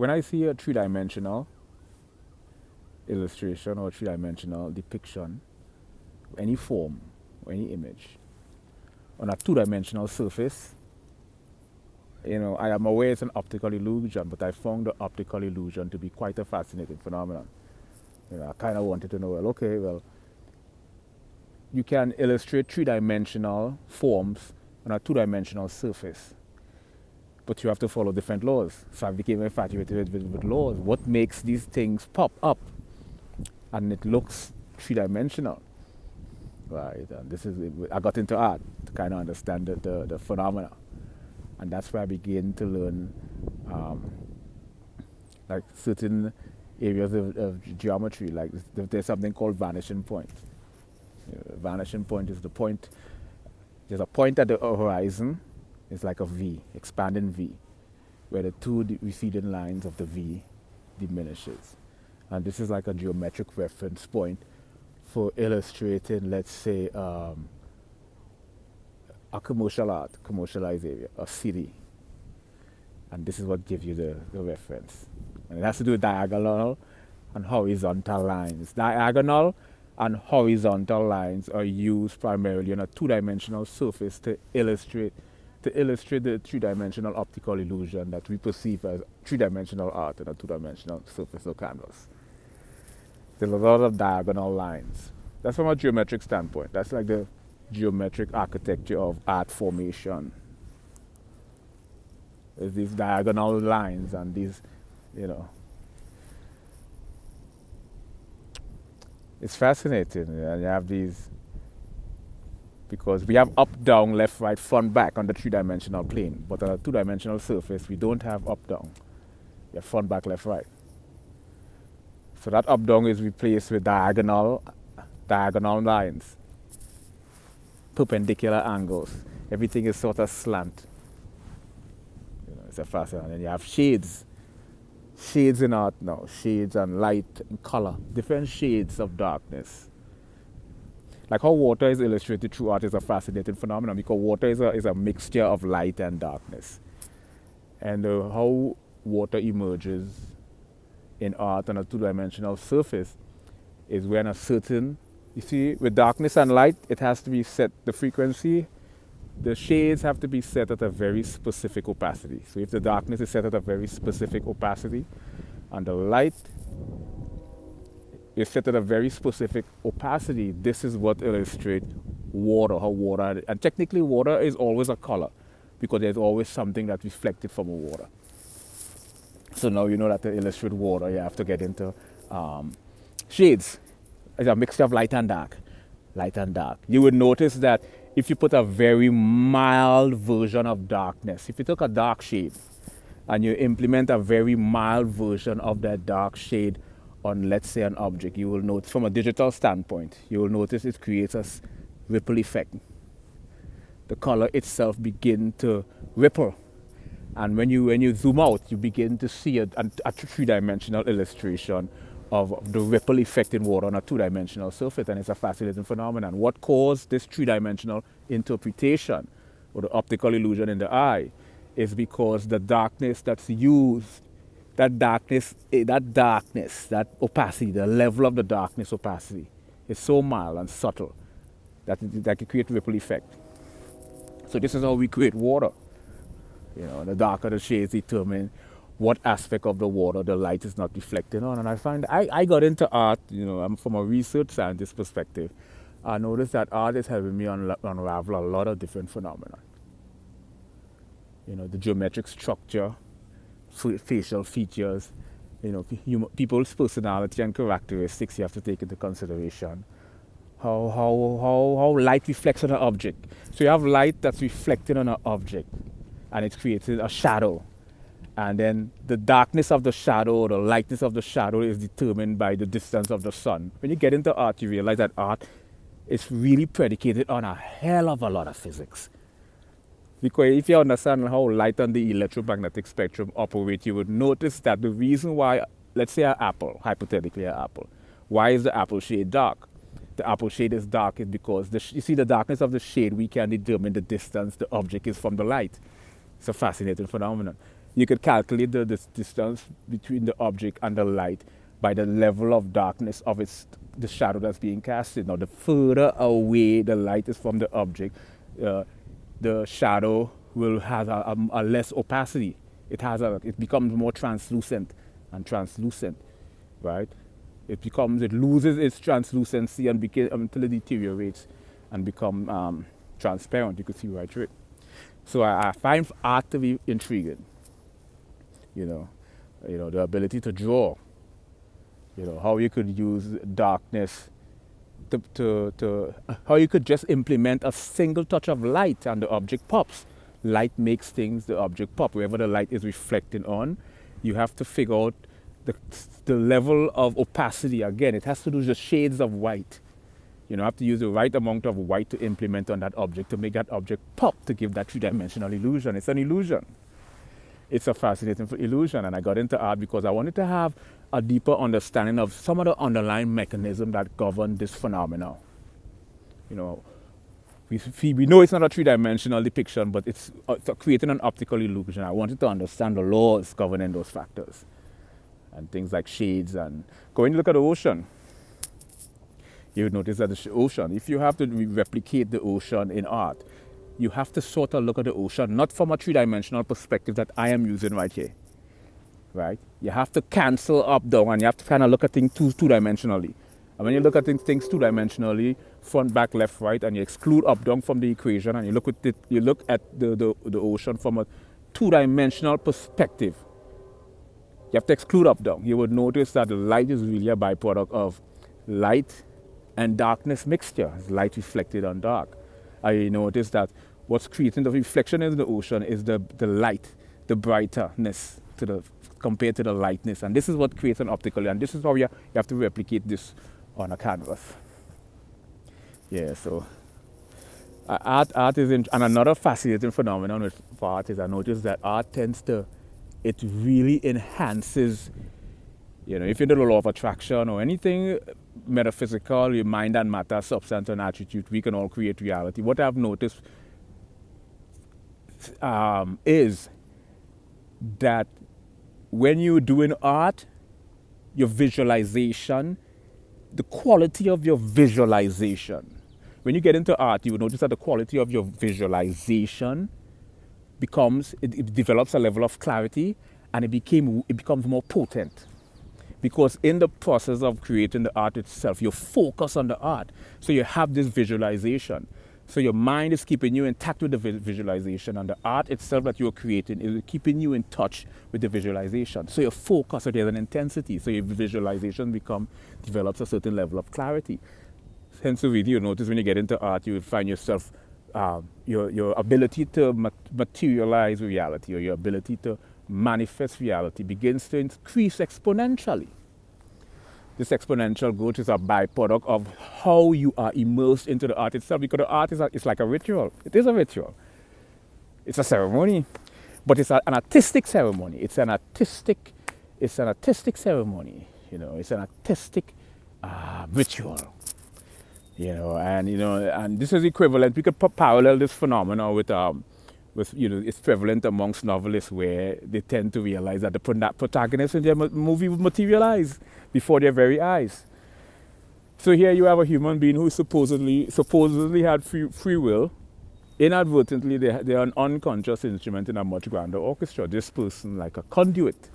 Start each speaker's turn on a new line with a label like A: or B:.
A: when I see a three-dimensional illustration or three-dimensional depiction, any form or any image on a two-dimensional surface, I am aware it's an optical illusion, but I found the optical illusion to be quite a fascinating phenomenon. I kind of wanted to know, you can illustrate three-dimensional forms on a two-dimensional surface, but you have to follow different laws. So I became infatuated with laws. What makes these things pop up and it looks three-dimensional, right? And I got into art to kind of understand the phenomena, and that's where I began to learn like certain areas of geometry. Like there's something called vanishing point. Vanishing point is the point. There's a point at the horizon. It's like a V, expanding V, where the two receding lines of the V diminishes. And this is like a geometric reference point for illustrating, let's say, a commercialized area, a city. And this is what gives you the reference. And it has to do with diagonal and horizontal lines. Diagonal and horizontal lines are used primarily on a two-dimensional surface to illustrate the three-dimensional optical illusion that we perceive as three-dimensional art on a two-dimensional surface or canvas. There's a lot of diagonal lines. That's from a geometric standpoint. That's like the geometric architecture of art formation. There's these diagonal lines and these, it's fascinating. And you have these, because we have up, down, left, right, front, back on the three-dimensional plane. But on a two-dimensional surface, we don't have up, down. We have front, back, left, right. So that up, down is replaced with diagonal lines, perpendicular angles. Everything is sort of slant. It's a fascinating. And you have shades in art now, shades and light and color, different shades of darkness. Like how water is illustrated through art is a fascinating phenomenon, because water is a mixture of light and darkness. And how water emerges in art on a two-dimensional surface is when you see, with darkness and light, it has to be set, the frequency, the shades have to be set at a very specific opacity. So if the darkness is set at a very specific opacity, and the light is set at a very specific opacity, this is what illustrates water, how water, and technically water is always a color, because there's always something that's reflected from a water. So now you know that to illustrate water, you have to get into shades. It's a mixture of light and dark. Light and dark. You would notice that if you put a very mild version of darkness, if you took a dark shade and you implement a very mild version of that dark shade on, let's say, an object, you will notice, from a digital standpoint, you will notice it creates a ripple effect. The color itself begins to ripple. And when you zoom out, you begin to see a three-dimensional illustration of the ripple effect in water on a two-dimensional surface, and it's a fascinating phenomenon. What caused this three-dimensional interpretation or the optical illusion in the eye is because the darkness that's used, that opacity, the level of the darkness opacity is so mild and subtle that it creates ripple effect. So this is how we create water. The darker the shades determine what aspect of the water the light is not reflecting on. And I find I got into art, I'm from a research scientist perspective. I noticed that art is helping me unravel a lot of different phenomena. The geometric structure, facial features, people's personality and characteristics you have to take into consideration. How light reflects on an object. So you have light that's reflecting on an object, and it's created a shadow. And then the darkness of the shadow or the lightness of the shadow is determined by the distance of the sun. When you get into art, you realize that art is really predicated on a hell of a lot of physics. Because if you understand how light and the electromagnetic spectrum operate, you would notice that the reason why, let's say an apple, hypothetically an apple, why is the apple shade dark? The apple shade is dark is because you see the darkness of the shade, we can determine the distance the object is from the light. It's a fascinating phenomenon. You could calculate the distance between the object and the light by the level of darkness of the shadow that's being casted. Now, the further away the light is from the object, the shadow will have a less opacity. It becomes more translucent and translucent, right? It loses its translucency until it deteriorates and become transparent. You could see right through it. So I find art to be intriguing. The ability to draw. How you could use darkness how you could just implement a single touch of light and the object pops. Light makes the object pop. Wherever the light is reflecting on, you have to figure out the level of opacity. Again, it has to do with the shades of white. You have to use the right amount of white to implement on that object to make that object pop, to give that three-dimensional illusion. It's an illusion. It's a fascinating illusion, and I got into art because I wanted to have a deeper understanding of some of the underlying mechanisms that govern this phenomenon. We know it's not a three-dimensional depiction, but it's creating an optical illusion. I wanted to understand the laws governing those factors and things like shades. And going to look at the ocean, you would notice that the ocean, if you have to replicate the ocean in art, you have to sort of look at the ocean not from a three-dimensional perspective that I am using right here, right? You have to cancel up, down, and you have to kind of look at things two-dimensionally. And when you look at things two-dimensionally, front, back, left, right, and you exclude up, down from the equation, and you look at the ocean from a two-dimensional perspective, you have to exclude up, down. You would notice that the light is really a byproduct of light and darkness mixture. It's light reflected on dark. I noticed that what's creating the reflection in the ocean is the light, the brightness compared to the lightness. And this is what creates an optical, and this is how you have to replicate this on a canvas. Yeah, so art is, and another fascinating phenomenon with art is I noticed that art it really enhances, if you know the law of attraction or anything metaphysical, your mind and matter, substance and attribute, we can all create reality. What I've noticed is that when you're doing art, your visualization, the quality of your visualization, when you get into art, you will notice that the quality of your visualization it develops a level of clarity, and it becomes more potent. Because in the process of creating the art itself, you focus on the art. So you have this visualization. So your mind is keeping you intact with the visualization, and the art itself that you're creating is keeping you in touch with the visualization. So your focus, so there's an intensity. So your visualization develops a certain level of clarity. Hence, you notice when you get into art, you will find yourself, your ability to materialize reality, or your ability to manifest reality begins to increase exponentially. This exponential growth is a byproduct of how you are immersed into the art itself, because the art it's like a ritual. It is a ritual. It's a ceremony, but it's an artistic ceremony. It's an artistic ceremony. It's an artistic ritual. And this is equivalent. We could parallel this phenomenon with it's prevalent amongst novelists, where they tend to realize that the protagonist in their movie would materialize before their very eyes. So here you have a human being who supposedly had free will. Inadvertently, they are an unconscious instrument in a much grander orchestra. This person, like a conduit,